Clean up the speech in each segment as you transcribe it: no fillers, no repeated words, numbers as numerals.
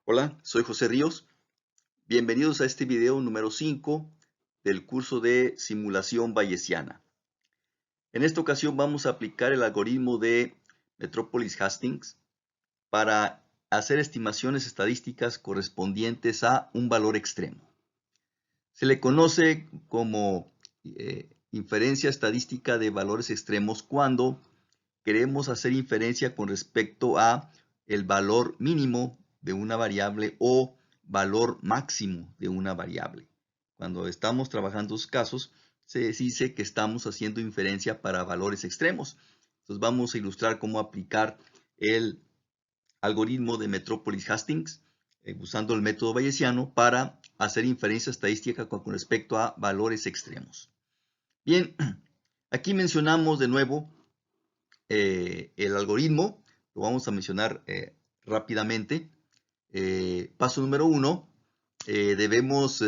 Hola, soy José Ríos. Bienvenidos a este video número 5 del curso de simulación bayesiana. En esta ocasión vamos a aplicar el algoritmo de Metropolis Hastings para hacer estimaciones estadísticas correspondientes a un valor extremo. Se le conoce como inferencia estadística de valores extremos cuando queremos hacer inferencia con respecto a el valor mínimo de una variable o valor máximo de una variable. Cuando estamos trabajando esos casos, se dice que estamos haciendo inferencia para valores extremos. Entonces vamos a ilustrar cómo aplicar el algoritmo de Metropolis Hastings usando el método bayesiano para hacer inferencia estadística con respecto a valores extremos. Bien, aquí mencionamos de nuevo el algoritmo, lo vamos a mencionar rápidamente. Paso número 1, debemos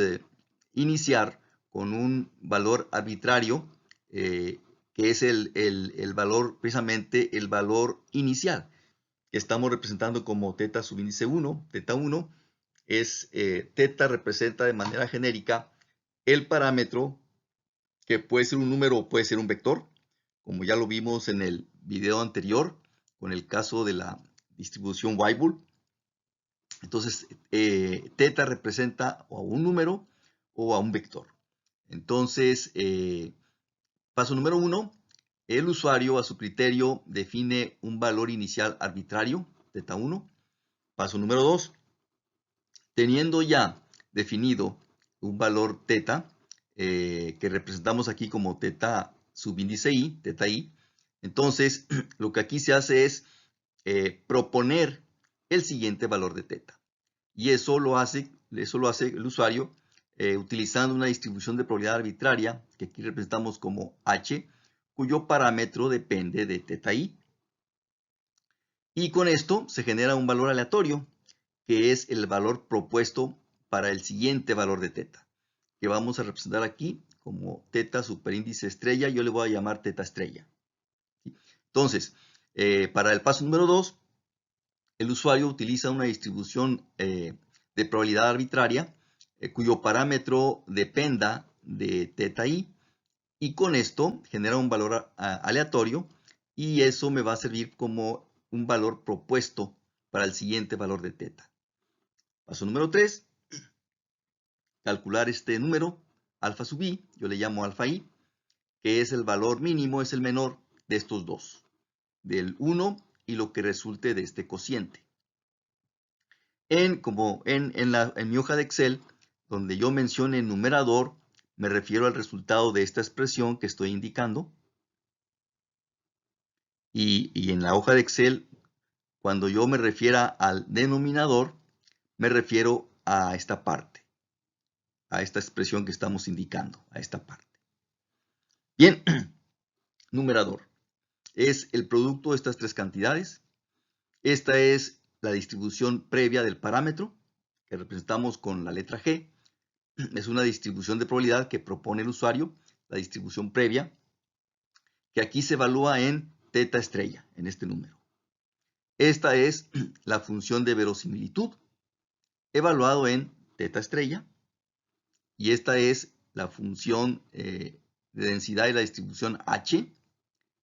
iniciar con un valor arbitrario, que es el valor, precisamente el valor inicial, que estamos representando como teta subíndice 1, teta 1, teta representa de manera genérica el parámetro que puede ser un número o puede ser un vector, como ya lo vimos en el video anterior, con el caso de la distribución Weibull. Entonces, teta representa o a un número o a un vector. Entonces, paso número 1, el usuario a su criterio define un valor inicial arbitrario, teta 1. Paso número 2, teniendo ya definido un valor teta, que representamos aquí como teta subíndice i, teta i, entonces lo que aquí se hace es proponer el siguiente valor de teta. Y eso lo hace el usuario utilizando una distribución de probabilidad arbitraria, que aquí representamos como h, cuyo parámetro depende de teta i. Y con esto se genera un valor aleatorio, que es el valor propuesto para el siguiente valor de teta, que vamos a representar aquí como teta superíndice estrella. Yo le voy a llamar teta estrella. Entonces, para el paso número 2, el usuario utiliza una distribución de probabilidad arbitraria cuyo parámetro dependa de teta i, y con esto genera un valor aleatorio, y eso me va a servir como un valor propuesto para el siguiente valor de teta. Paso número 3, calcular este número, alfa sub i, yo le llamo alfa i, que es el valor mínimo, es el menor de estos dos, del 1 y lo que resulte de este cociente. En mi hoja de Excel, donde yo mencione el numerador, me refiero al resultado de esta expresión que estoy indicando. Y en la hoja de Excel, cuando yo me refiera al denominador, me refiero a esta parte, a esta expresión que estamos indicando, a esta parte. Bien, numerador es el producto de estas tres cantidades. Esta es la distribución previa del parámetro, que representamos con la letra G. Es una distribución de probabilidad que propone el usuario, la distribución previa, que aquí se evalúa en teta estrella, en este número. Esta es la función de verosimilitud, evaluado en teta estrella, y esta es la función de densidad de la distribución H,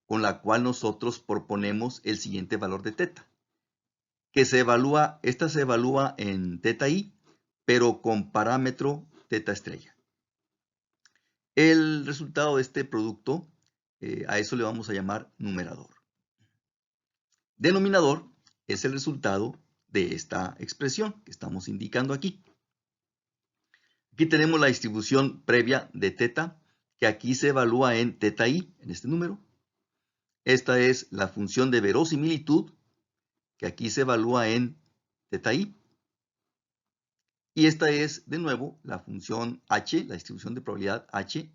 con la cual nosotros proponemos el siguiente valor de teta, que esta se evalúa en teta i, pero con parámetro teta estrella. El resultado de este producto, a eso le vamos a llamar numerador. Denominador es el resultado de esta expresión que estamos indicando aquí. Aquí tenemos la distribución previa de teta, que aquí se evalúa en teta i, en este número. Esta es la función de verosimilitud, que aquí se evalúa en teta i. Y esta es, de nuevo, la función h, la distribución de probabilidad h,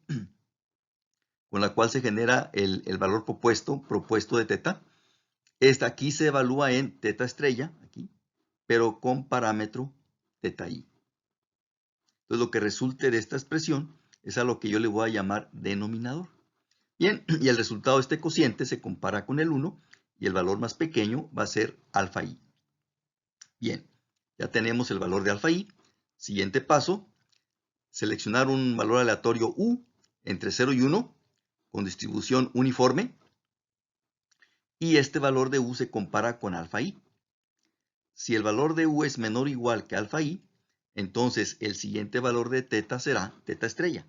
con la cual se genera el valor propuesto de teta. Esta aquí se evalúa en teta estrella, aquí, pero con parámetro teta i. Entonces, lo que resulte de esta expresión es a lo que yo le voy a llamar denominador. Bien, y el resultado de este cociente se compara con el 1, y el valor más pequeño va a ser alfa i. Bien, Ya tenemos el valor de alfa i. Siguiente paso, seleccionar un valor aleatorio u entre 0 y 1 con distribución uniforme. Y este valor de u se compara con alfa i. Si el valor de u es menor o igual que alfa i, entonces el siguiente valor de teta será teta estrella.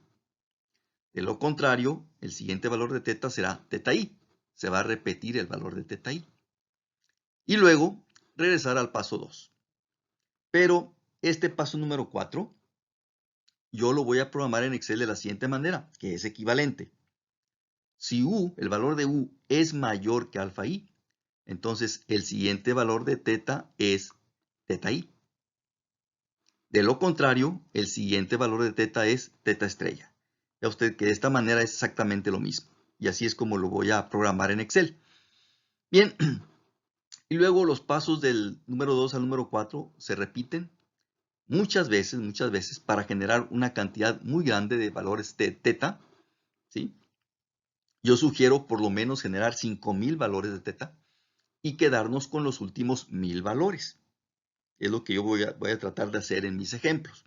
De lo contrario, el siguiente valor de teta será teta i. Se va a repetir el valor de teta i. Y luego regresar al paso 2. Pero este paso número 4, yo lo voy a programar en Excel de la siguiente manera, que es equivalente. Si u, el valor de u, es mayor que alfa i, entonces el siguiente valor de teta es teta i. De lo contrario, el siguiente valor de teta es teta estrella. Ya usted que de esta manera es exactamente lo mismo. Y así es como lo voy a programar en Excel. Bien, y luego los pasos del número 2 al número 4 se repiten muchas veces para generar una cantidad muy grande de valores de teta, ¿sí? Yo sugiero por lo menos generar 5000 valores de teta y quedarnos con los últimos 1000 valores. Es lo que yo voy a tratar de hacer en mis ejemplos.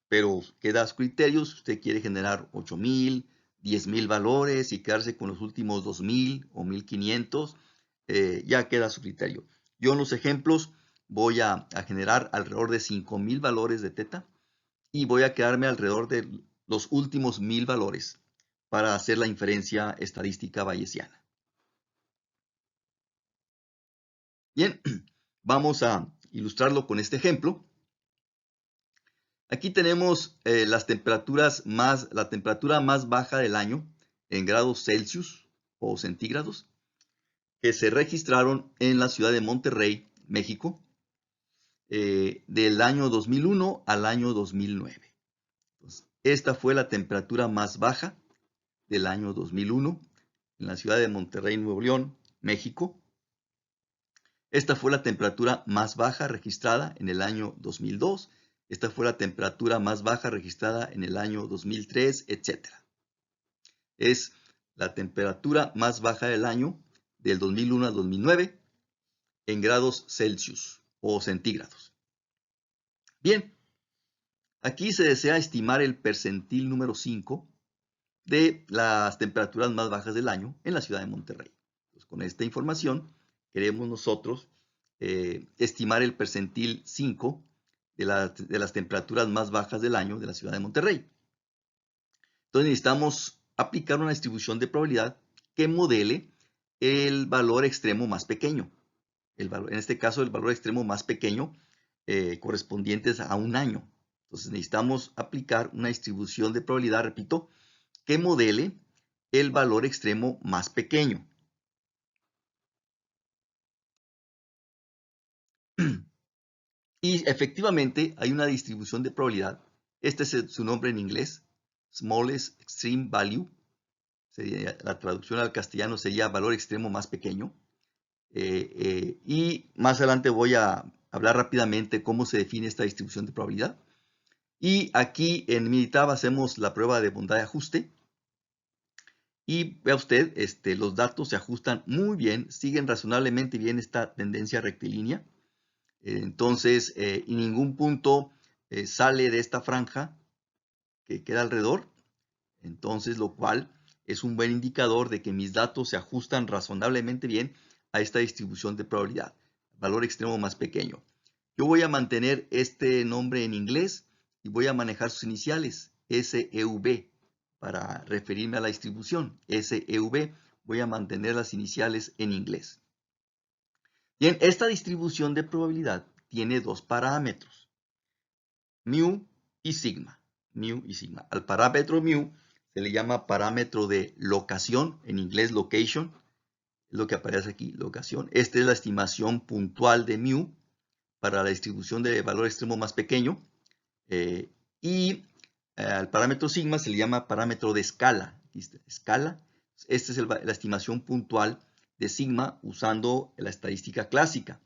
Pero queda a su criterio si usted quiere generar 8000, 10000 valores y quedarse con los últimos 2000 o 1500, ya queda a su criterio. Yo en los ejemplos voy a generar alrededor de 5000 valores de teta y voy a quedarme alrededor de los últimos 1000 valores para hacer la inferencia estadística bayesiana. Bien, vamos a ilustrarlo con este ejemplo. Aquí tenemos la temperatura más baja del año en grados Celsius o centígrados que se registraron en la ciudad de Monterrey, México, del año 2001 al año 2009. Entonces, esta fue la temperatura más baja del año 2001 en la ciudad de Monterrey, Nuevo León, México. Esta fue la temperatura más baja registrada en el año 2002. Esta fue la temperatura más baja registrada en el año 2003, etc. Es la temperatura más baja del año del 2001 al 2009 en grados Celsius o centígrados. Bien, aquí se desea estimar el percentil número 5 de las temperaturas más bajas del año en la ciudad de Monterrey. Entonces, con esta información queremos nosotros estimar el percentil 5 de las temperaturas más bajas del año de la ciudad de Monterrey. Entonces necesitamos aplicar una distribución de probabilidad que modele el valor extremo más pequeño. En este caso, el valor extremo más pequeño correspondientes a un año. Entonces necesitamos aplicar una distribución de probabilidad, repito, que modele el valor extremo más pequeño. Y efectivamente hay una distribución de probabilidad. Este es su nombre en inglés, Smallest Extreme Value. La traducción al castellano sería valor extremo más pequeño. Y más adelante voy a hablar rápidamente cómo se define esta distribución de probabilidad. Y aquí en Minitab hacemos la prueba de bondad de ajuste. Y vea usted, los datos se ajustan muy bien, siguen razonablemente bien esta tendencia rectilínea. Entonces, en ningún punto sale de esta franja que queda alrededor. Entonces, lo cual es un buen indicador de que mis datos se ajustan razonablemente bien a esta distribución de probabilidad. Valor extremo más pequeño. Yo voy a mantener este nombre en inglés y voy a manejar sus iniciales, SEV, para referirme a la distribución. SEV, voy a mantener las iniciales en inglés. Bien, esta distribución de probabilidad tiene dos parámetros, mu y sigma. Mu y sigma. Al parámetro mu se le llama parámetro de locación, en inglés location, es lo que aparece aquí, locación. Esta es la estimación puntual de mu para la distribución de valor extremo más pequeño. Al parámetro sigma se le llama parámetro de escala. Escala. Esta es la estimación puntual de sigma usando la estadística clásica.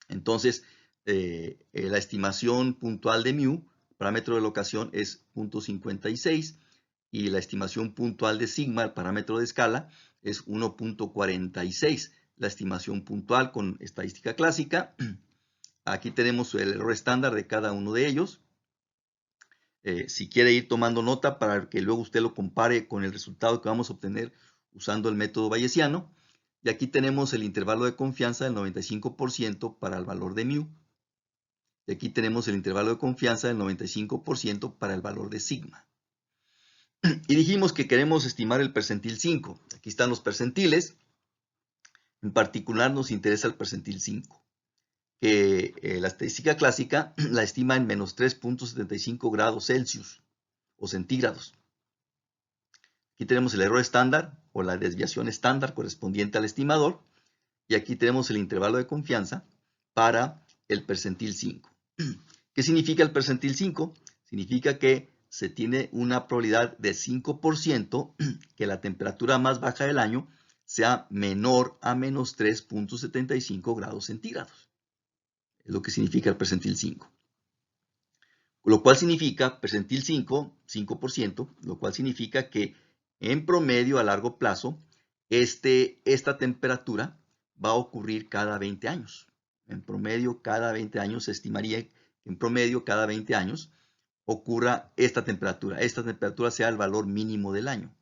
Entonces, la estimación puntual de mu, parámetro de locación, es 0.56 y la estimación puntual de sigma, el parámetro de escala, es 1.46. La estimación puntual con estadística clásica Aquí tenemos el error estándar de cada uno de ellos. Si quiere ir tomando nota para que luego usted lo compare con el resultado que vamos a obtener usando el método bayesiano. Y aquí tenemos el intervalo de confianza del 95% para el valor de mu. Y aquí tenemos el intervalo de confianza del 95% para el valor de sigma. Y dijimos que queremos estimar el percentil 5. Aquí están los percentiles. En particular nos interesa el percentil 5. Que la estadística clásica la estima en menos 3.75 grados Celsius o centígrados. Aquí tenemos el error estándar o la desviación estándar correspondiente al estimador. Y aquí tenemos el intervalo de confianza para el percentil 5. ¿Qué significa el percentil 5? Significa que se tiene una probabilidad de 5% que la temperatura más baja del año sea menor a menos 3.75 grados centígrados. Es lo que significa el percentil 5. Lo cual significa, percentil 5, 5%, lo cual significa que en promedio a largo plazo, esta temperatura va a ocurrir cada 20 años. En promedio, cada 20 años se estimaría que en promedio cada 20 años ocurra esta temperatura. Esta temperatura sea el valor mínimo del año.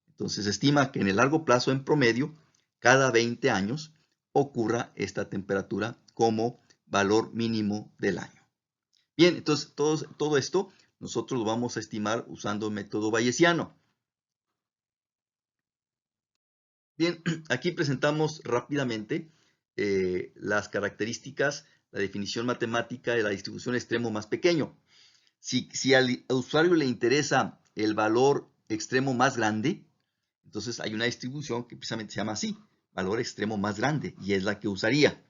Entonces se estima que en el largo plazo, en promedio, cada 20 años ocurra esta temperatura como valor mínimo del año. Bien, entonces todo esto nosotros lo vamos a estimar usando el método bayesiano. Bien, aquí presentamos rápidamente las características, la definición matemática de la distribución extremo más pequeño. Si al usuario le interesa el valor extremo más grande, entonces hay una distribución que precisamente se llama así, valor extremo más grande, y es la que usaría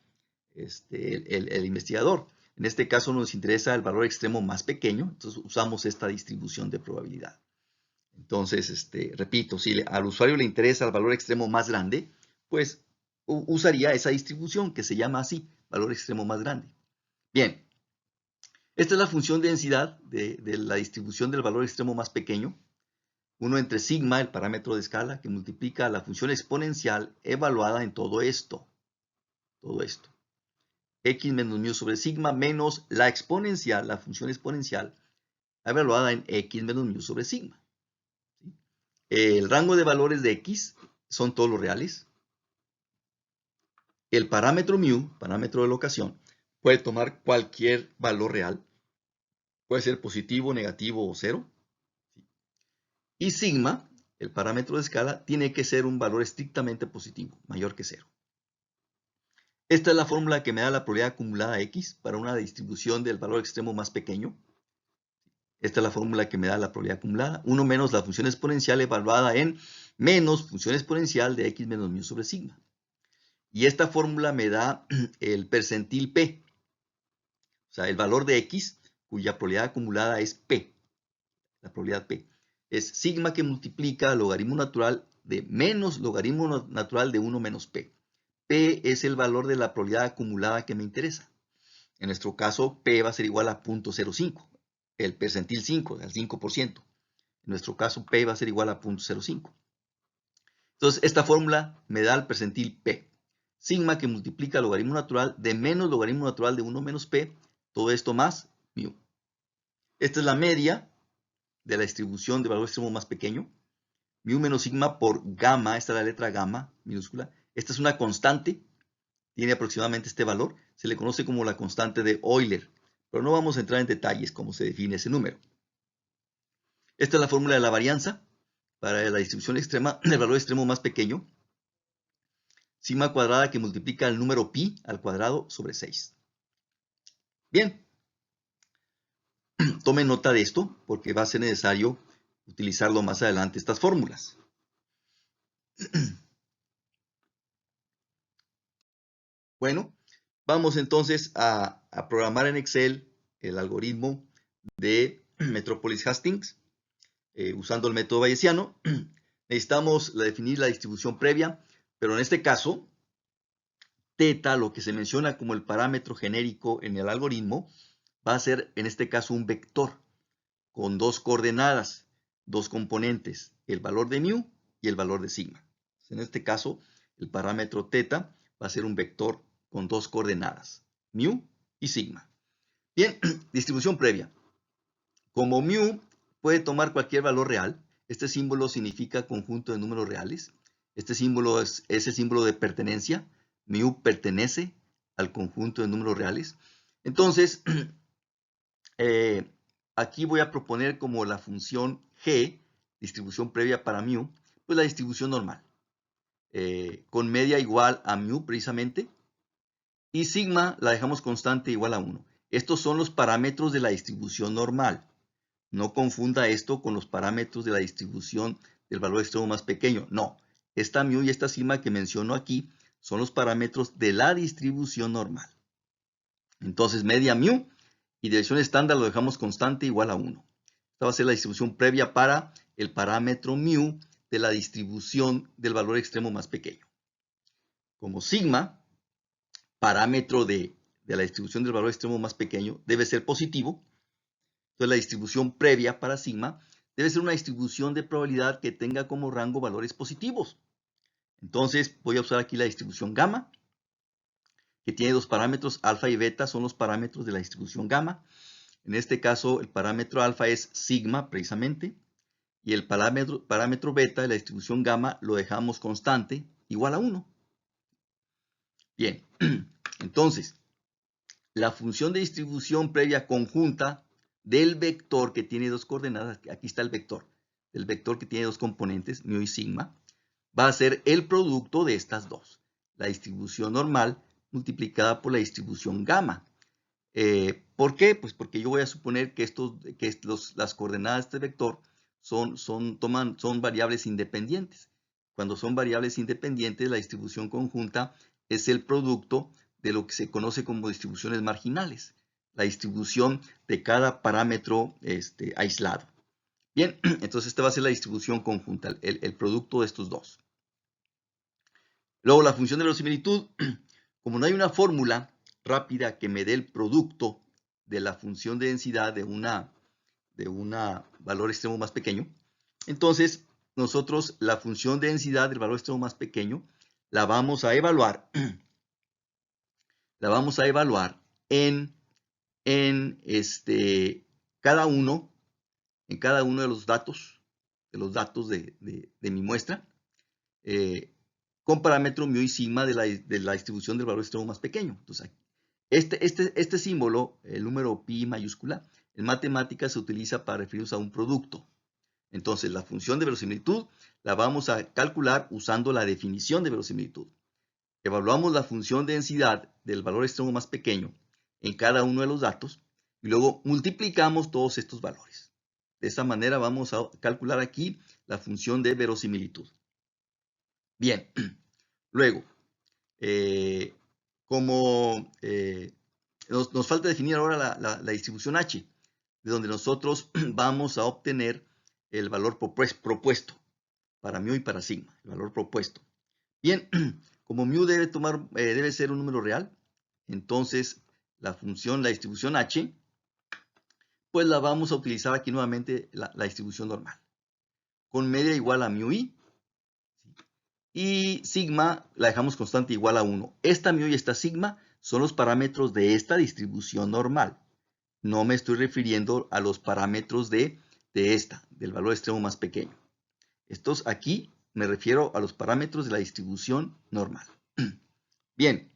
el investigador. En este caso nos interesa el valor extremo más pequeño, entonces usamos esta distribución de probabilidad. Entonces, repito, si al usuario le interesa el valor extremo más grande, pues usaría esa distribución que se llama así, valor extremo más grande. Bien, esta es la función de densidad de la distribución del valor extremo más pequeño. 1 entre sigma, el parámetro de escala, que multiplica la función exponencial evaluada en todo esto. X menos mu sobre sigma menos la exponencial, la función exponencial, evaluada en X menos mu sobre sigma. El rango de valores de X son todos los reales. El parámetro mu, parámetro de locación, puede tomar cualquier valor real. Puede ser positivo, negativo o cero. Y sigma, el parámetro de escala, tiene que ser un valor estrictamente positivo, mayor que cero. Esta es la fórmula que me da la probabilidad acumulada X para una distribución del valor extremo más pequeño. Esta es la fórmula que me da la probabilidad acumulada. 1 menos la función exponencial evaluada en menos función exponencial de X menos mu sobre sigma. Y esta fórmula me da el percentil P. O sea, el valor de X cuya probabilidad acumulada es P. La probabilidad P. Es sigma que multiplica logaritmo natural de menos logaritmo natural de 1 menos P. P es el valor de la probabilidad acumulada que me interesa. En nuestro caso, P va a ser igual a 0.05, el percentil 5, al 5%. En nuestro caso, P va a ser igual a 0.05. Entonces, esta fórmula me da el percentil P. Sigma que multiplica logaritmo natural de menos logaritmo natural de 1 menos P, todo esto más mu. Esta es la media de la distribución de valor extremo más pequeño. Mu menos sigma por gamma, esta es la letra gamma minúscula. Esta es una constante, tiene aproximadamente este valor. Se le conoce como la constante de Euler, pero no vamos a entrar en detalles cómo se define ese número. Esta es la fórmula de la varianza para la distribución extrema del valor extremo más pequeño. Sigma cuadrada que multiplica el número pi al cuadrado sobre 6. Bien, tomen nota de esto porque va a ser necesario utilizarlo más adelante, estas fórmulas. Bueno, vamos entonces a programar en Excel el algoritmo de Metropolis Hastings usando el método bayesiano. Necesitamos definir la distribución previa, pero en este caso, teta, lo que se menciona como el parámetro genérico en el algoritmo, va a ser en este caso un vector con dos coordenadas, dos componentes, el valor de mu y el valor de sigma. En este caso, el parámetro teta va a ser un vector con dos coordenadas, mu y sigma. Bien, distribución previa. Como mu puede tomar cualquier valor real, este símbolo significa conjunto de números reales. Este símbolo es el símbolo de pertenencia. Mu pertenece al conjunto de números reales. Entonces, aquí voy a proponer como la función g, distribución previa para mu, pues la distribución normal, con media igual a mu precisamente, y sigma la dejamos constante igual a 1. Estos son los parámetros de la distribución normal. No confunda esto con los parámetros de la distribución del valor extremo más pequeño. No, esta mu y esta sigma que menciono aquí son los parámetros de la distribución normal. Entonces, media mu y dirección estándar lo dejamos constante igual a 1. Esta va a ser la distribución previa para el parámetro mu de la distribución del valor extremo más pequeño. Como sigma, parámetro de la distribución del valor extremo más pequeño, debe ser positivo. Entonces, la distribución previa para sigma debe ser una distribución de probabilidad que tenga como rango valores positivos. Entonces, voy a usar aquí la distribución gamma, que tiene dos parámetros, alfa y beta son los parámetros de la distribución gamma. En este caso, el parámetro alfa es sigma, precisamente, y el parámetro beta de la distribución gamma lo dejamos constante, igual a 1. Bien, entonces, la función de distribución previa conjunta del vector que tiene dos coordenadas, aquí está el vector, del vector que tiene dos componentes, mu y sigma, va a ser el producto de estas dos, la distribución normal multiplicada por la distribución gamma. ¿Por qué? Pues porque yo voy a suponer que, las coordenadas de este vector son variables independientes. Cuando son variables independientes, la distribución conjunta es el producto de lo que se conoce como distribuciones marginales, la distribución de cada parámetro aislado. Bien, entonces esta va a ser la distribución conjunta, el producto de estos dos. Luego la función de verosimilitud, como no hay una fórmula rápida que me dé el producto de la función de densidad de un valor extremo más pequeño, entonces nosotros la función de densidad del valor extremo más pequeño la vamos a evaluar en cada uno de los datos de mi muestra, con parámetro mu y sigma de la distribución del valor extremo más pequeño. Entonces, este símbolo, el número pi mayúscula, en matemáticas se utiliza para referirnos a un producto. Entonces, la función de verosimilitud la vamos a calcular usando la definición de verosimilitud. Evaluamos la función de densidad del valor extremo más pequeño en cada uno de los datos y luego multiplicamos todos estos valores. De esta manera vamos a calcular aquí la función de verosimilitud. Bien, luego, nos falta definir ahora la distribución H, de donde nosotros vamos a obtener el valor propuesto para mu y para sigma, el valor propuesto. Bien, como mu debe ser un número real, entonces la distribución H, pues la vamos a utilizar aquí nuevamente la distribución normal, con media igual a mu y sigma la dejamos constante igual a 1. Esta mu y esta sigma son los parámetros de esta distribución normal. No me estoy refiriendo a los parámetros del valor extremo más pequeño. Estos aquí me refiero a los parámetros de la distribución normal. Bien,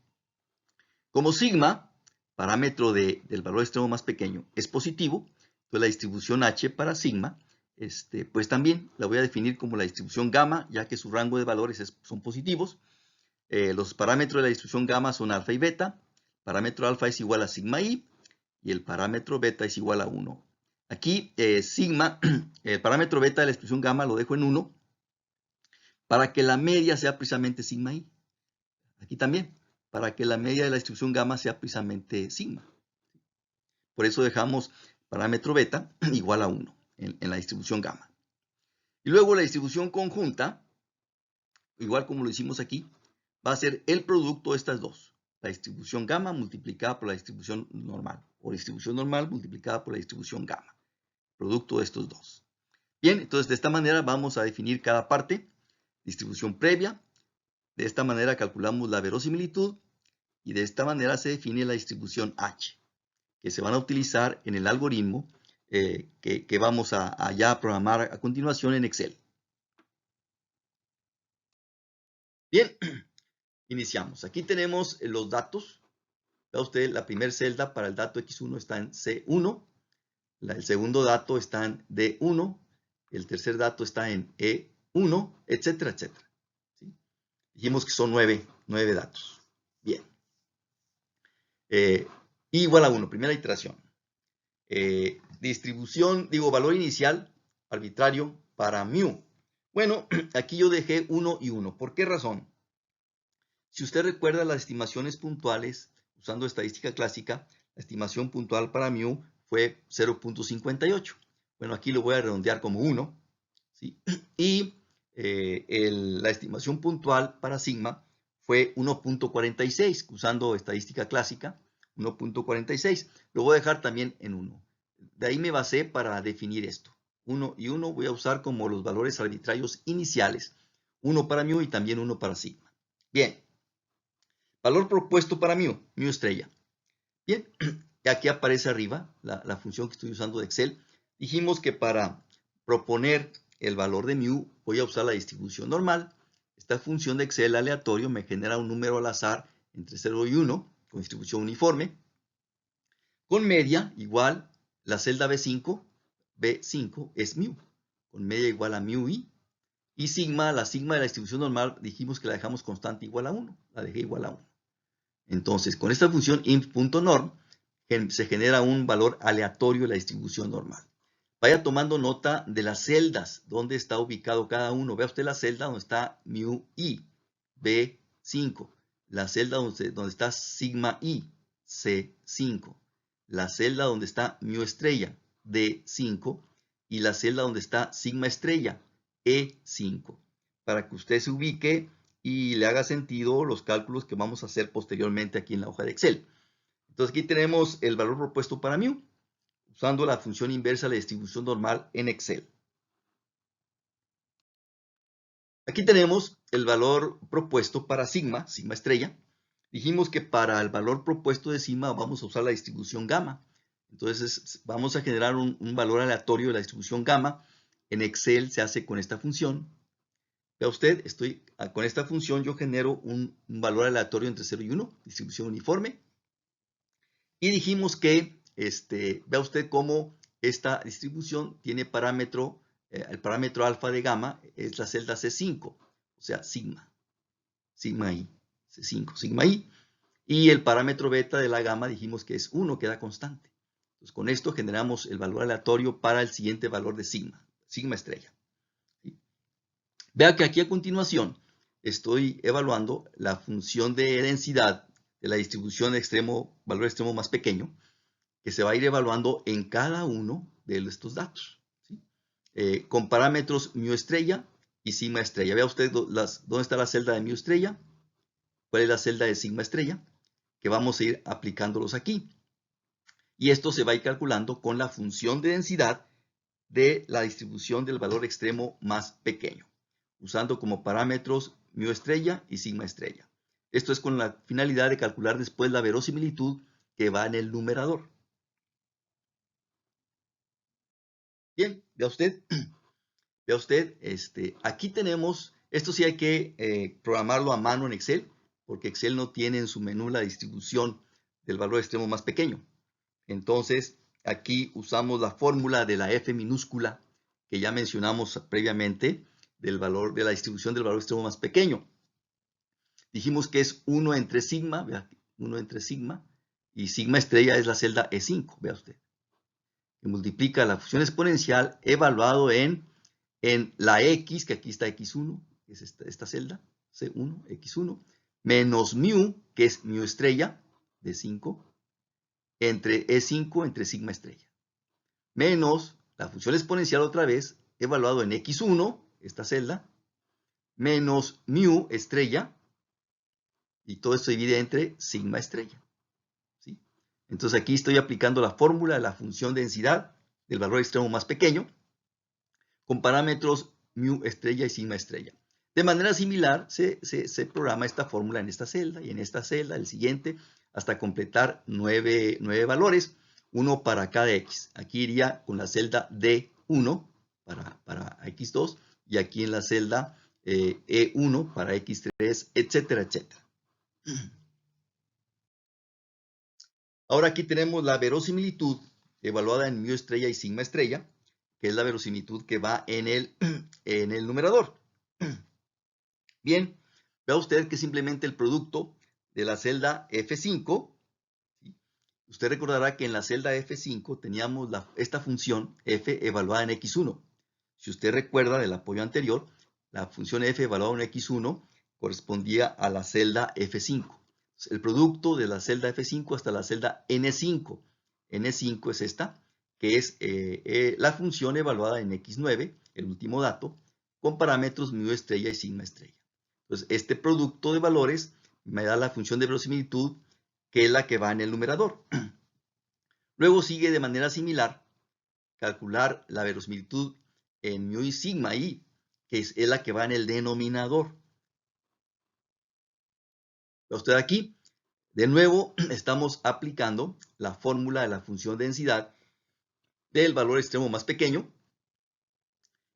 como sigma, parámetro del valor extremo más pequeño, es positivo, entonces la distribución H para sigma, pues también la voy a definir como la distribución gamma, ya que su rango de valores son positivos. Los parámetros de la distribución gamma son alfa y beta. Parámetro alfa es igual a sigma i y el parámetro beta es igual a 1. Aquí sigma, el parámetro beta de la distribución gamma lo dejo en 1 para que la media sea precisamente sigma i. Aquí también, para que la media de la distribución gamma sea precisamente sigma. Por eso dejamos parámetro beta igual a 1 en la distribución gamma. Y luego la distribución conjunta, igual como lo hicimos aquí, va a ser el producto de estas dos. La distribución gamma multiplicada por la distribución normal, o distribución normal multiplicada por la distribución gamma. Producto de estos dos. Bien, entonces de esta manera vamos a definir cada parte. Distribución previa. De esta manera calculamos la verosimilitud. Y de esta manera se define la distribución H, que se van a utilizar en el algoritmo que vamos a ya programar a continuación en Excel. Bien, iniciamos. Aquí tenemos los datos. Vea usted, la primera celda para el dato X1 está en C1. El segundo dato está en D1. El tercer dato está en E1, etcétera, etcétera. ¿Sí? Dijimos que son 9 datos. Bien. Igual a 1, primera iteración. Distribución, valor inicial arbitrario para mu. Bueno, aquí yo dejé 1 y 1. ¿Por qué razón? Si usted recuerda las estimaciones puntuales, usando estadística clásica, la estimación puntual para mu fue 0.58. Bueno, aquí lo voy a redondear como 1. ¿Sí? Y la estimación puntual para sigma fue 1.46, usando estadística clásica, 1.46. Lo voy a dejar también en 1. De ahí me basé para definir esto. 1 y 1 voy a usar como los valores arbitrarios iniciales. 1 para mu y también 1 para sigma. Bien. Valor propuesto para mu estrella. Bien, aquí aparece arriba la función que estoy usando de Excel. Dijimos que para proponer el valor de mu voy a usar la distribución normal. Esta función de Excel aleatorio me genera un número al azar entre 0 y 1 con distribución uniforme. Con media igual la celda B5 es mu, con media igual a mu i. Y sigma, la sigma de la distribución normal, dijimos que la dejamos constante igual a 1. La dejé igual a 1. Entonces, con esta función inf.norm se genera un valor aleatorio de la distribución normal. Vaya tomando nota de las celdas donde está ubicado cada uno. Vea usted la celda donde está mu i, B5. La celda donde está sigma i, C5. La celda donde está mu estrella, D5. Y la celda donde está sigma estrella, E5. Para que usted se ubique y le haga sentido los cálculos que vamos a hacer posteriormente aquí en la hoja de Excel. Entonces aquí tenemos el valor propuesto para mu, usando la función inversa de la distribución normal en Excel. Aquí tenemos el valor propuesto para sigma estrella. Dijimos que para el valor propuesto de sigma vamos a usar la distribución gamma. Entonces vamos a generar un valor aleatorio de la distribución gamma. En Excel se hace con esta función. Vea usted, con esta función yo genero un valor aleatorio entre 0 y 1, distribución uniforme. Y dijimos que, vea usted cómo esta distribución tiene parámetro, el parámetro alfa de gamma es la celda C5, o sea, sigma i, C5, sigma i. Y el parámetro beta de la gamma dijimos que es 1, queda constante. Entonces con esto generamos el valor aleatorio para el siguiente valor de sigma estrella. Vea que aquí a continuación estoy evaluando la función de densidad de la distribución de valor extremo más pequeño, que se va a ir evaluando en cada uno de estos datos, ¿sí? Con parámetros mu estrella y sigma estrella. Vea usted dónde está la celda de mu estrella, cuál es la celda de sigma estrella, que vamos a ir aplicándolos aquí. Y esto se va a ir calculando con la función de densidad de la distribución del valor extremo más pequeño, usando como parámetros mu estrella y sigma estrella. Esto es con la finalidad de calcular después la verosimilitud que va en el numerador. Bien, vea usted, aquí tenemos, esto sí hay que programarlo a mano en Excel, porque Excel no tiene en su menú la distribución del valor extremo más pequeño. Entonces, aquí usamos la fórmula de la F minúscula que ya mencionamos previamente, del valor de la distribución del valor extremo más pequeño. Dijimos que es 1 entre sigma, vea, 1 entre sigma, y sigma estrella es la celda E5, vea usted. Que multiplica la función exponencial evaluado en la X, que aquí está X1, que es esta celda, C1, X1, menos mu, que es mu estrella, de 5, entre E5 entre sigma estrella, menos la función exponencial otra vez, evaluado en X1, esta celda, menos mu estrella, y todo esto divide entre sigma estrella. ¿Sí? Entonces aquí estoy aplicando la fórmula de la función densidad del valor extremo más pequeño, con parámetros mu estrella y sigma estrella. De manera similar, se programa esta fórmula en esta celda y en esta celda, el siguiente, hasta completar 9 valores, uno para cada x. Aquí iría con la celda D1 para x2 y aquí en la celda E1 para x3, etcétera, etcétera. Ahora aquí tenemos la verosimilitud evaluada en mu estrella y sigma estrella, que es la verosimilitud que va en el numerador. Bien, vea usted que simplemente el producto de la celda F5, ¿sí? Usted recordará que en la celda F5 teníamos esta función f evaluada en x1. Si usted recuerda del apoyo anterior, la función f evaluada en x1 correspondía a la celda F5. El producto de la celda F5 hasta la celda N5. N5 es esta, que es la función evaluada en x9, el último dato, con parámetros mu estrella y sigma estrella. Entonces, este producto de valores me da la función de verosimilitud, que es la que va en el numerador. Luego sigue de manera similar calcular la verosimilitud en mu y sigma i, que es la que va en el denominador. ¿Ve usted aquí? De nuevo, estamos aplicando la fórmula de la función de densidad del valor extremo más pequeño.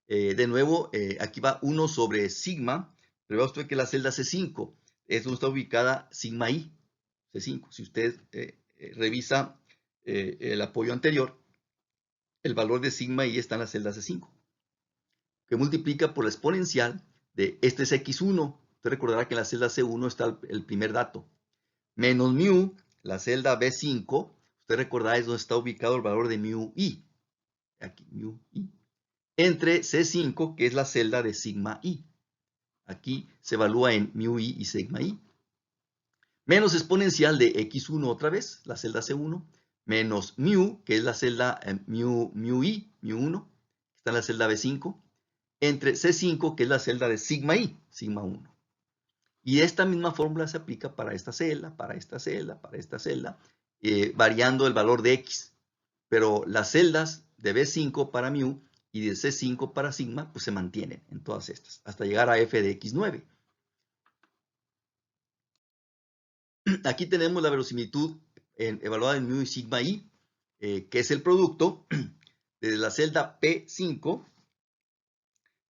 De nuevo, aquí va 1 sobre sigma, pero vea usted que la celda C5 es donde está ubicada sigma i, C5. Si usted revisa el apoyo anterior, el valor de sigma i está en la celda C5, que multiplica por la exponencial de este es x1. Usted recordará que en la celda C1 está el primer dato. Menos mu, la celda B5, usted recordará es donde está ubicado el valor de mu i. Aquí, mu i. Entre C5, que es la celda de sigma i. Aquí se evalúa en mu i y sigma i. Menos exponencial de x1 otra vez, la celda C1. Menos mu, que es la celda mu i, mu1, que está en la celda B5. Entre C5, que es la celda de sigma i, sigma 1. Y esta misma fórmula se aplica para esta celda, para esta celda, para esta celda, variando el valor de x. Pero las celdas de B5 para mu y de C5 para sigma, pues se mantienen en todas estas, hasta llegar a f de x9. Aquí tenemos la verosimilitud evaluada en mu y sigma i, que es el producto de la celda P5.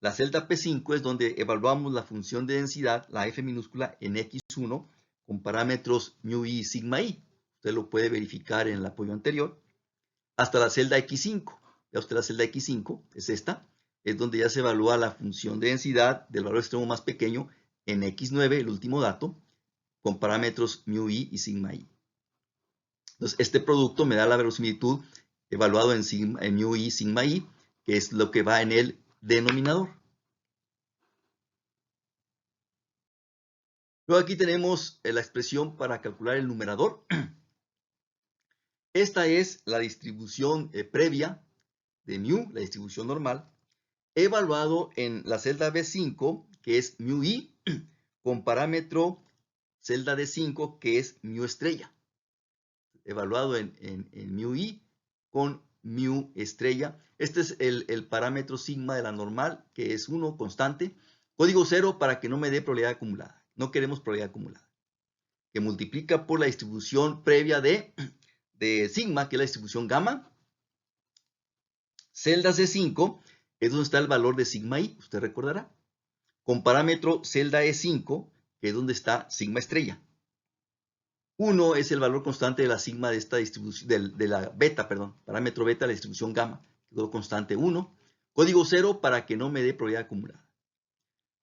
La celda P5 es donde evaluamos la función de densidad, la f minúscula, en x1 con parámetros mu i y sigma i. Usted lo puede verificar en el apoyo anterior. Hasta la celda x5. Ya usted la celda x5 es esta. Es donde ya se evalúa la función de densidad del valor extremo más pequeño en x9, el último dato, con parámetros mu i y sigma i. Entonces, este producto me da la verosimilitud evaluado en mu i y sigma i, que es lo que va en el denominador. Luego aquí tenemos la expresión para calcular el numerador. Esta es la distribución previa de mu, la distribución normal, evaluado en la celda B5, que es mu i, con parámetro celda D5, que es mu estrella. Evaluado en mu i con mu estrella. Este es el parámetro sigma de la normal, que es 1, constante. Código 0 para que no me dé probabilidad acumulada. No queremos probabilidad acumulada. Que multiplica por la distribución previa de sigma, que es la distribución gamma. Celda C5 es donde está el valor de sigma i, usted recordará. Con parámetro celda E5, que es donde está sigma estrella. 1 es el valor constante de la sigma de esta distribución, de la beta, perdón, parámetro beta de la distribución gamma, quedó constante 1. Código 0 para que no me dé probabilidad acumulada.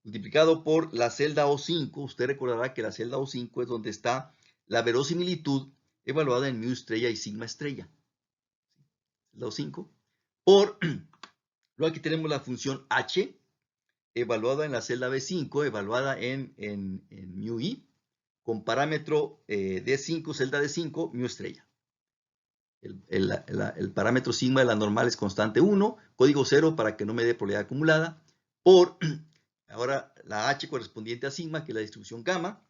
Multiplicado por la celda O5, usted recordará que la celda O5 es donde está la verosimilitud evaluada en mu estrella y sigma estrella. Celda O5. Luego aquí tenemos la función h, evaluada en la celda B5, evaluada en mu i, con parámetro D5, celda D5, mu estrella. El parámetro sigma de la normal es constante 1, código 0 para que no me dé probabilidad acumulada, por ahora la h correspondiente a sigma, que es la distribución gamma,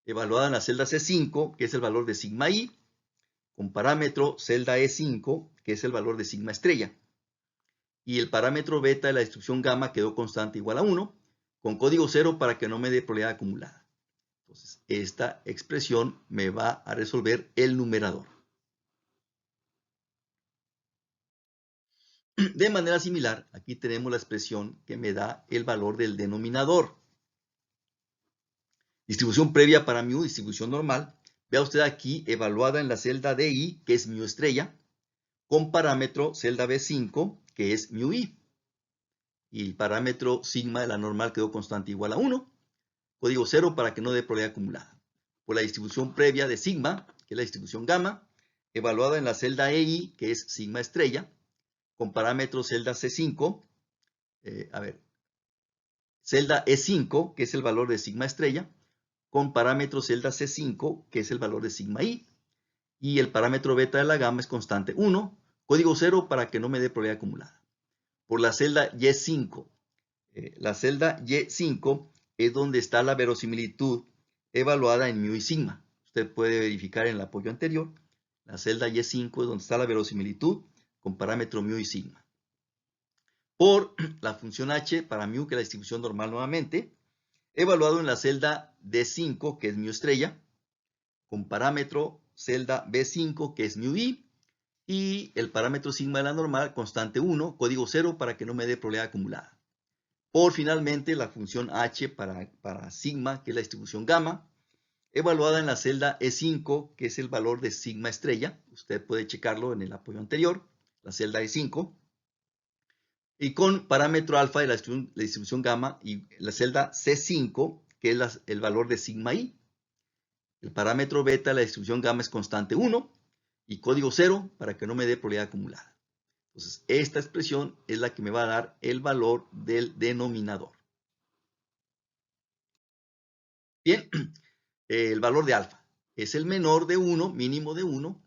evaluada en la celda C5, que es el valor de sigma i, con parámetro celda E5, que es el valor de sigma estrella. Y el parámetro beta de la distribución gamma quedó constante igual a 1. con código 0 para que no me dé probabilidad acumulada. Entonces, esta expresión me va a resolver el numerador. De manera similar, aquí tenemos la expresión que me da el valor del denominador. Distribución previa para mu, distribución normal. Vea usted aquí evaluada en la celda DI, que es mu estrella, con parámetro celda B5, que es mu i. Y el parámetro sigma de la normal quedó constante igual a 1. Código 0 para que no dé probabilidad acumulada. Por la distribución previa de sigma, que es la distribución gamma, evaluada en la celda EI, que es sigma estrella, con parámetro celda C5, celda E5, que es el valor de sigma estrella, con parámetro celda C5, que es el valor de sigma i, y el parámetro beta de la gamma es constante 1, código 0 para que no me dé probabilidad acumulada. Por la celda Y5, la celda Y5 es donde está la verosimilitud evaluada en mu y sigma. Usted puede verificar en el apoyo anterior, la celda Y5 es donde está la verosimilitud con parámetro mu y sigma. Por la función h para mu, que es la distribución normal nuevamente, evaluado en la celda D5, que es mu estrella, con parámetro celda B5, que es mu i, y el parámetro sigma de la normal, constante 1, código 0 para que no me dé probabilidad acumulada. Por finalmente la función h para sigma, que es la distribución gamma, evaluada en la celda E5, que es el valor de sigma estrella. Usted puede checarlo en el apoyo anterior, la celda E5. Y con parámetro alfa de la distribución gamma y la celda C5, que es el valor de sigma i. El parámetro beta de la distribución gamma es constante 1 y código 0 para que no me dé probabilidad acumulada. Entonces, esta expresión es la que me va a dar el valor del denominador. Bien, el valor de alfa es el menor de 1, mínimo de 1,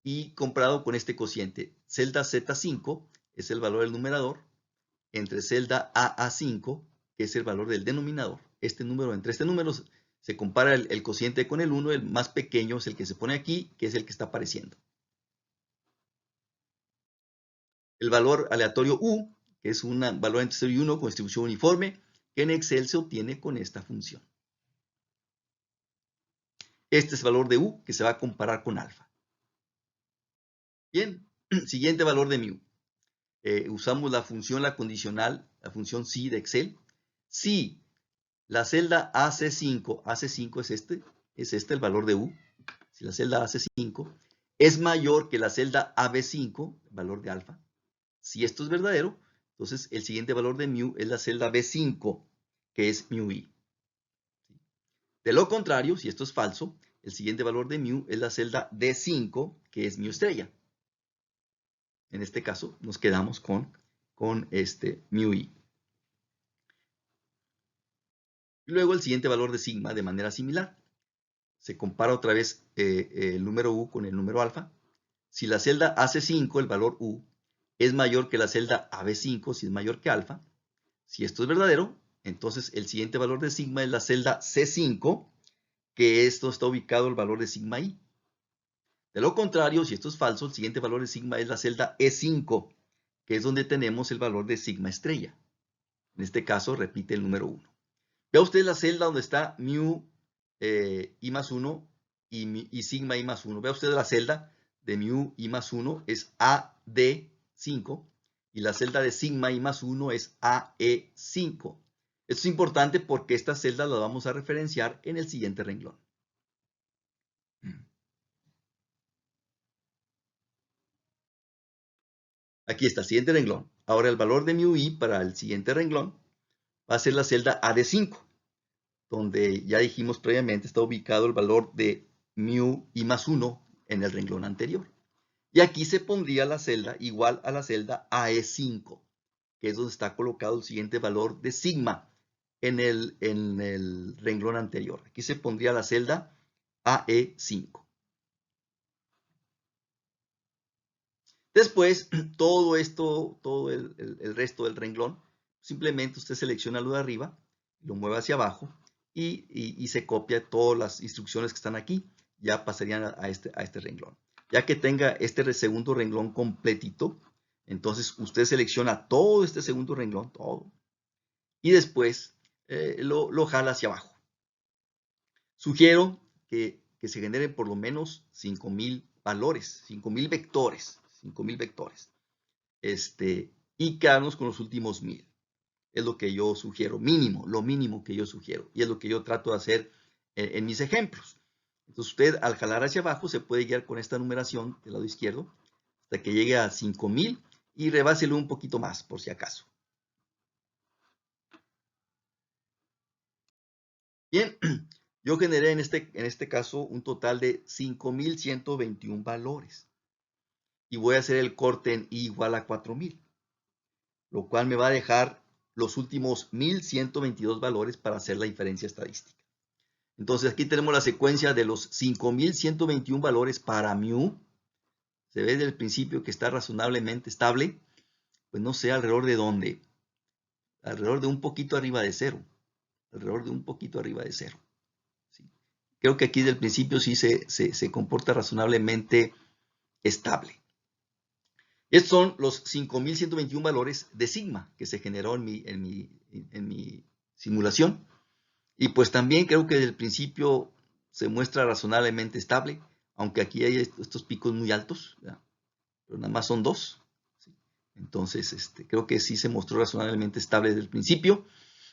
y comparado con este cociente, celda Z5 es el valor del numerador, entre celda AA5, que es el valor del denominador. Entre este número se compara el cociente con el 1, el más pequeño es el que se pone aquí, que es el que está apareciendo. El valor aleatorio U, que es un valor entre 0 y 1 con distribución uniforme, que en Excel se obtiene con esta función. Este es el valor de U que se va a comparar con alfa. Bien, siguiente valor de mu. Usamos la función la condicional, la función si de Excel. Si la celda AC5 es este el valor de U. Si la celda AC5 es mayor que la celda AB5, el valor de alfa. Si esto es verdadero, entonces el siguiente valor de mu es la celda B5, que es mu i. De lo contrario, si esto es falso, el siguiente valor de mu es la celda D5, que es mu estrella. En este caso, nos quedamos con este mu i. Luego el siguiente valor de sigma de manera similar. Se compara otra vez el número u con el número alfa. Si la celda AC5, el valor u, es mayor que la celda AB5, si es mayor que alfa, si esto es verdadero, entonces el siguiente valor de sigma es la celda C5, que esto está ubicado el valor de sigma i. De lo contrario, si esto es falso, el siguiente valor de sigma es la celda E5, que es donde tenemos el valor de sigma estrella. En este caso, repite el número 1. Vea usted la celda donde está mu i más 1 y sigma i más 1. Vea usted la celda de mu i más 1 es AD5 y la celda de sigma i más 1 es AE5. Esto es importante porque estas celdas las vamos a referenciar en el siguiente renglón. Aquí está el siguiente renglón. Ahora el valor de mu i para el siguiente renglón va a ser la celda AD5, donde ya dijimos previamente está ubicado el valor de mu i más 1 en el renglón anterior. Y aquí se pondría la celda igual a la celda AE5, que es donde está colocado el siguiente valor de sigma en el renglón anterior. Aquí se pondría la celda AE5. Después, todo el resto del renglón, simplemente usted selecciona lo de arriba, lo mueve hacia abajo y se copia todas las instrucciones que están aquí, ya pasarían a este renglón. Ya que tenga este segundo renglón completito, entonces usted selecciona todo este segundo renglón, todo, y después lo jala hacia abajo. Sugiero que se generen por lo menos 5,000 valores, 5,000 vectores, 5,000 vectores. Y quedarnos con los últimos 1,000. Es lo que yo sugiero, mínimo, lo mínimo que yo sugiero. Y es lo que yo trato de hacer en mis ejemplos. Entonces usted al jalar hacia abajo se puede guiar con esta numeración del lado izquierdo hasta que llegue a 5,000 y rebáselo un poquito más por si acaso. Bien, yo generé en este caso un total de 5,121 valores. Y voy a hacer el corte en i igual a 4,000, lo cual me va a dejar los últimos 1,122 valores para hacer la inferencia estadística. Entonces aquí tenemos la secuencia de los 5,121 valores para mu. Se ve desde el principio que está razonablemente estable, pues no sé alrededor de dónde, alrededor de un poquito arriba de 0, alrededor de un poquito arriba de 0. ¿Sí? Creo que aquí desde el principio sí se comporta razonablemente estable. Estos son los 5,121 valores de sigma que se generó en mi simulación. Y pues también creo que desde el principio se muestra razonablemente estable, aunque aquí hay estos picos muy altos, ¿verdad? Pero nada más son 2. ¿Sí? Entonces, creo que sí se mostró razonablemente estable desde el principio.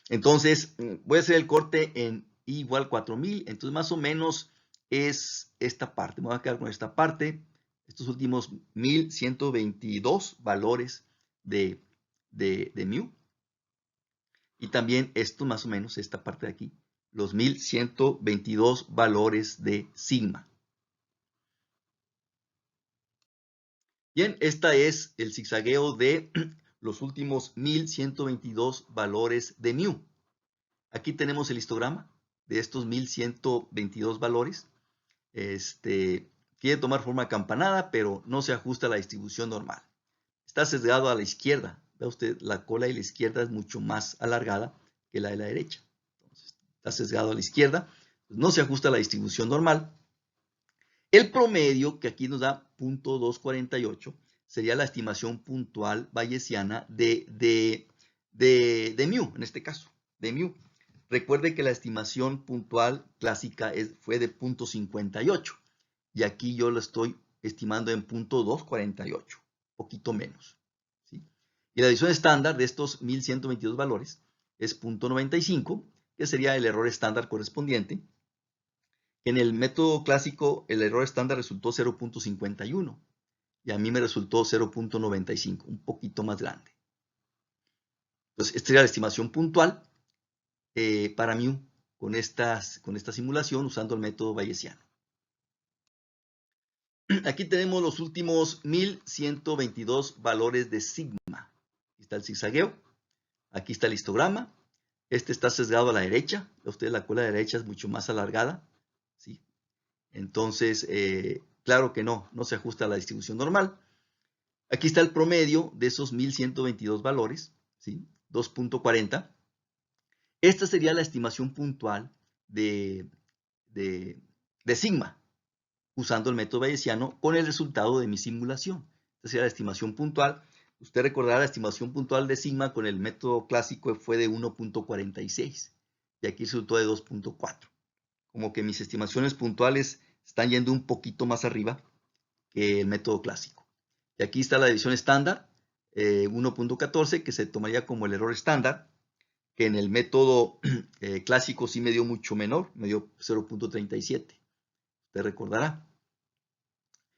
Entonces, voy a hacer el corte en i igual 4,000. Entonces, más o menos es esta parte. Me voy a quedar con esta parte. Estos últimos 1,122 valores de mu. Y también esto más o menos, esta parte de aquí, los 1,122 valores de sigma. Bien, esta es el zigzagueo de los últimos 1,122 valores de mu. Aquí tenemos el histograma de estos 1,122 valores. Quiere tomar forma campanada, pero no se ajusta a la distribución normal. Está sesgado a la izquierda. Ve usted, la cola de la izquierda es mucho más alargada que la de la derecha. Entonces, está sesgado a la izquierda. No se ajusta a la distribución normal. El promedio, que aquí nos da 0.248, sería la estimación puntual bayesiana de mu, en este caso, de mu. Recuerde que la estimación puntual clásica fue de 0.58 y aquí yo lo estoy estimando en 0.248, poquito menos. ¿Sí? Y la división estándar de estos 1,122 valores es 0.95, que sería el error estándar correspondiente. En el método clásico el error estándar resultó 0.51 y a mí me resultó 0.95, un poquito más grande. Entonces, esta sería la estimación puntual para mu con esta simulación usando el método bayesiano. Aquí tenemos los últimos 1,122 valores de sigma. Aquí está el zigzagueo, aquí está el histograma, este está sesgado a la derecha, ustedes la cola derecha es mucho más alargada, ¿sí? Entonces, claro que no se ajusta a la distribución normal. Aquí está el promedio de esos 1,122 valores, ¿sí? 2.40. Esta sería la estimación puntual de sigma, usando el método bayesiano con el resultado de mi simulación. Esta sería la estimación puntual. Usted recordará la estimación puntual de sigma con el método clásico fue de 1.46 y aquí resultó de 2.4. Como que mis estimaciones puntuales están yendo un poquito más arriba que el método clásico. Y aquí está la división estándar, 1.14, que se tomaría como el error estándar, que en el método clásico sí me dio mucho menor, me dio 0.37. Usted recordará.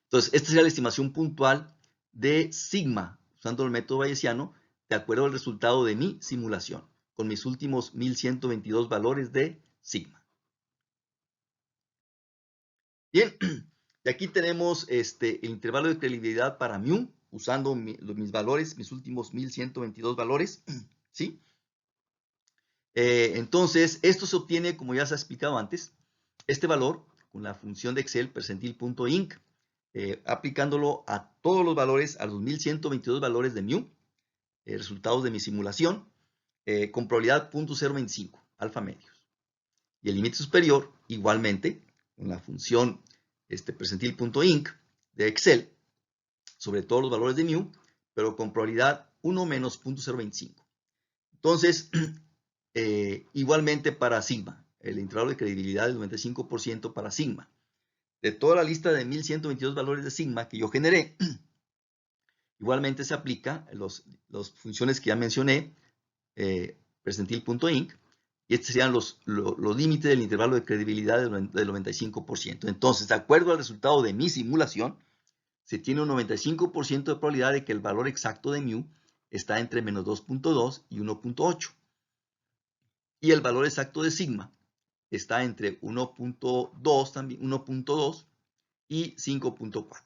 Entonces, esta sería la estimación puntual de sigma, usando el método bayesiano, de acuerdo al resultado de mi simulación, con mis últimos 1,122 valores de sigma. Bien, y aquí tenemos el intervalo de credibilidad para mu, usando mis valores, mis últimos 1,122 valores, ¿sí? Entonces, esto se obtiene, como ya se ha explicado antes, este valor con la función de Excel percentil.inc, aplicándolo a todos los valores, a los 1,122 valores de mu, resultados de mi simulación, con probabilidad 0.025, alfa medios. Y el límite superior, igualmente, con la función percentil.inc de Excel, sobre todos los valores de mu, pero con probabilidad 1 menos 0.025. Entonces, Igualmente para sigma, el intervalo de credibilidad del 95% para sigma. De toda la lista de 1122 valores de sigma que yo generé, igualmente se aplica las funciones que ya mencioné, percentil.inc, y estos serían los límites del intervalo de credibilidad del 95%. Entonces, de acuerdo al resultado de mi simulación, se tiene un 95% de probabilidad de que el valor exacto de mu está entre menos 2.2 y 1.8. Y el valor exacto de sigma está entre 1.2 también, 1.2 y 5.4.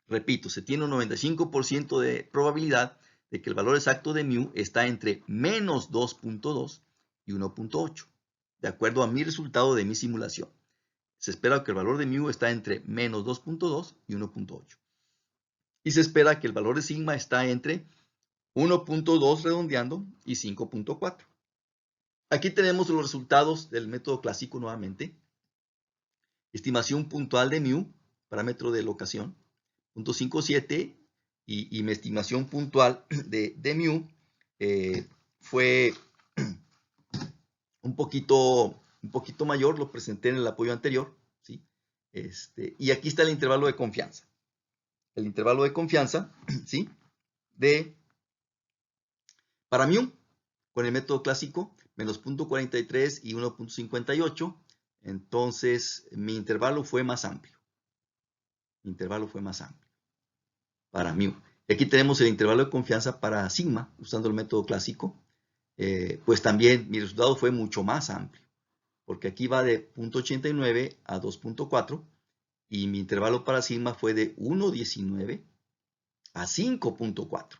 Repito, se tiene un 95% de probabilidad de que el valor exacto de mu está entre menos 2.2 y 1.8, de acuerdo a mi resultado de mi simulación. Se espera que el valor de mu está entre menos 2.2 y 1.8. Y se espera que el valor de sigma está entre 1.2 redondeando y 5.4. Aquí tenemos los resultados del método clásico nuevamente. Estimación puntual de mu, parámetro de locación, 0.57, y mi estimación puntual de mu fue un poquito mayor, lo presenté en el apoyo anterior, ¿sí? Y aquí está el intervalo de confianza. El intervalo de confianza, ¿sí? Para mu, con el método clásico, menos 0.43 y 1.58, entonces mi intervalo fue más amplio. Mi intervalo fue más amplio para mu. Y aquí tenemos el intervalo de confianza para sigma, usando el método clásico. Pues también mi resultado fue mucho más amplio, porque aquí va de 0.89 a 2.4, y mi intervalo para sigma fue de 1.19 a 5.4.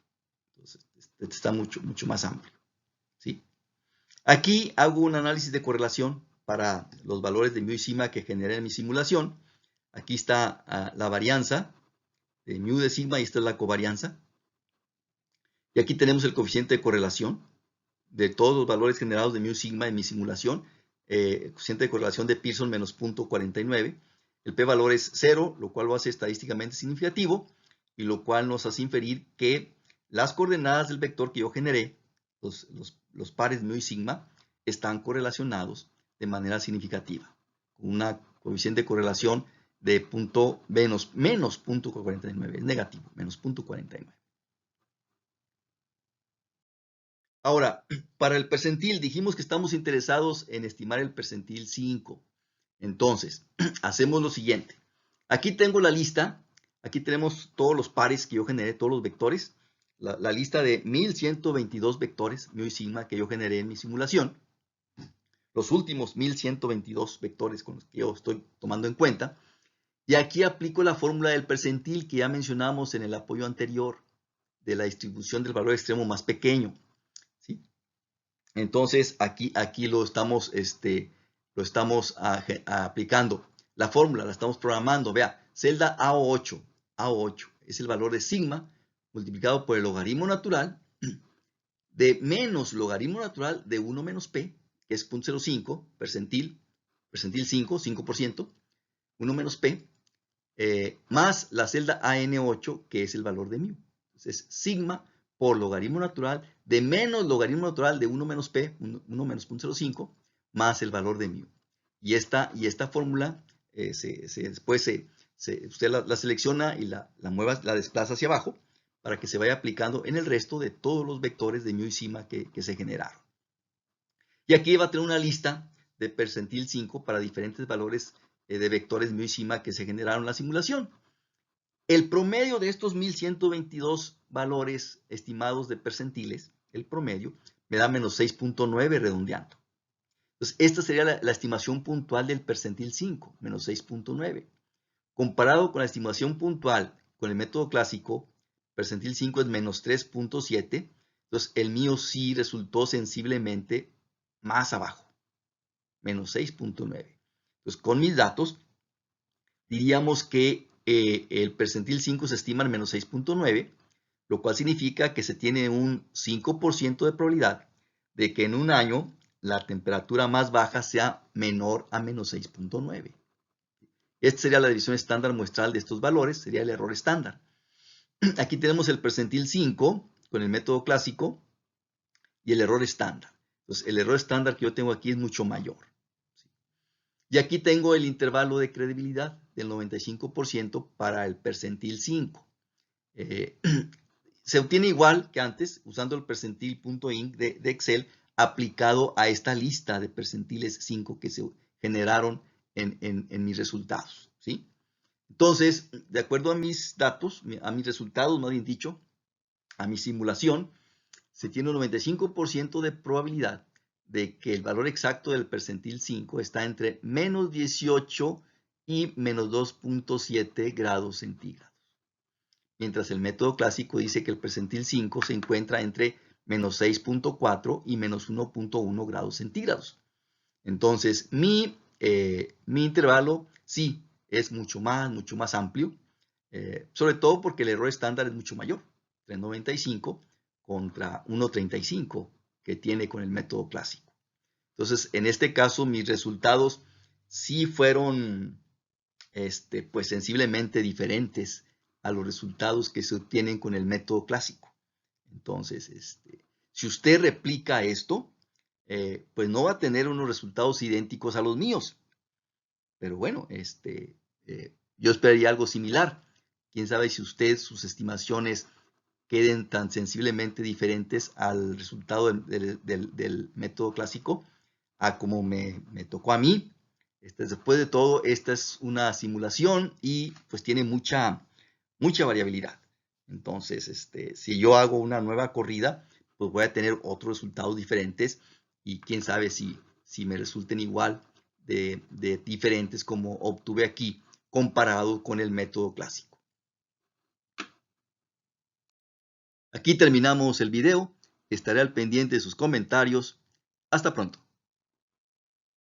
Entonces, este está mucho más amplio, ¿sí? Aquí hago un análisis de correlación para los valores de mu y sigma que generé en mi simulación. Aquí está la varianza de mu de sigma y esta es la covarianza. Y aquí tenemos el coeficiente de correlación de todos los valores generados de mu sigma en mi simulación. El coeficiente de correlación de Pearson menos 0.49. El p-valor es 0, lo cual lo hace estadísticamente significativo y lo cual nos hace inferir que las coordenadas del vector que yo generé, los pares mu y sigma, están correlacionados de manera significativa, con una coeficiente de correlación de menos 0.49, es negativo, menos 0.49. Ahora, para el percentil, dijimos que estamos interesados en estimar el percentil 5. Entonces, hacemos lo siguiente. Aquí tengo la lista. Aquí tenemos todos los pares que yo generé, todos los vectores. La lista de 1122 vectores, mu y sigma, que yo generé en mi simulación. Los últimos 1122 vectores con los que yo estoy tomando en cuenta. Y aquí aplico la fórmula del percentil que ya mencionamos en el apoyo anterior, de la distribución del valor extremo más pequeño. ¿Sí? Entonces, aquí lo estamos aplicando. La fórmula la estamos programando. Vea, celda AO8 es el valor de sigma multiplicado por el logaritmo natural de menos logaritmo natural de 1 menos p, que es 0.05, percentil 5, 5%, 1 menos p, más la celda AN8, que es el valor de mu. Entonces, sigma por logaritmo natural de menos logaritmo natural de 1 menos p, 1 menos 0.05, más el valor de mu. Y esta fórmula, después usted la selecciona y la desplaza hacia abajo para que se vaya aplicando en el resto de todos los vectores de mu y sigma que se generaron. Y aquí va a tener una lista de percentil 5 para diferentes valores de vectores mu y sigma que se generaron en la simulación. El promedio de estos 1122 valores estimados de percentiles, el promedio, me da menos 6.9 redondeando. Entonces, esta sería la estimación puntual del percentil 5, menos 6.9. Comparado con la estimación puntual con el método clásico, percentil 5 es menos 3.7. Entonces, el mío sí resultó sensiblemente más abajo, menos 6.9. Entonces, con mis datos, diríamos que el percentil 5 se estima en menos 6.9, lo cual significa que se tiene un 5% de probabilidad de que en un año la temperatura más baja sea menor a menos 6.9. Esta sería la división estándar muestral de estos valores, sería el error estándar. Aquí tenemos el percentil 5 con el método clásico y el error estándar. Entonces, el error estándar que yo tengo aquí es mucho mayor. Y aquí tengo el intervalo de credibilidad del 95% para el percentil 5. Se obtiene igual que antes, usando el percentil.inc de Excel, aplicado a esta lista de percentiles 5 que se generaron en mis resultados, ¿sí? Entonces, de acuerdo a mis datos, a mis resultados, más bien dicho, a mi simulación, se tiene un 95% de probabilidad de que el valor exacto del percentil 5 está entre menos 18 y menos 2.7 grados centígrados. Mientras el método clásico dice que el percentil 5 se encuentra entre menos 6.4 y menos 1.1 grados centígrados. Entonces, mi intervalo sí es mucho más amplio, sobre todo porque el error estándar es mucho mayor, 3.95 contra 1.35 que tiene con el método clásico. Entonces, en este caso, mis resultados sí fueron pues sensiblemente diferentes a los resultados que se obtienen con el método clásico. Entonces, si usted replica esto, pues no va a tener unos resultados idénticos a los míos. Pero bueno, yo esperaría algo similar. Quién sabe si usted, sus estimaciones queden tan sensiblemente diferentes al resultado del método clásico a como me tocó a mí. Después de todo, esta es una simulación y pues tiene mucha variabilidad. Entonces, si yo hago una nueva corrida, pues voy a tener otros resultados diferentes y quién sabe si me resulten igual de diferentes como obtuve aquí comparado con el método clásico. Aquí terminamos el video. Estaré al pendiente de sus comentarios. Hasta pronto.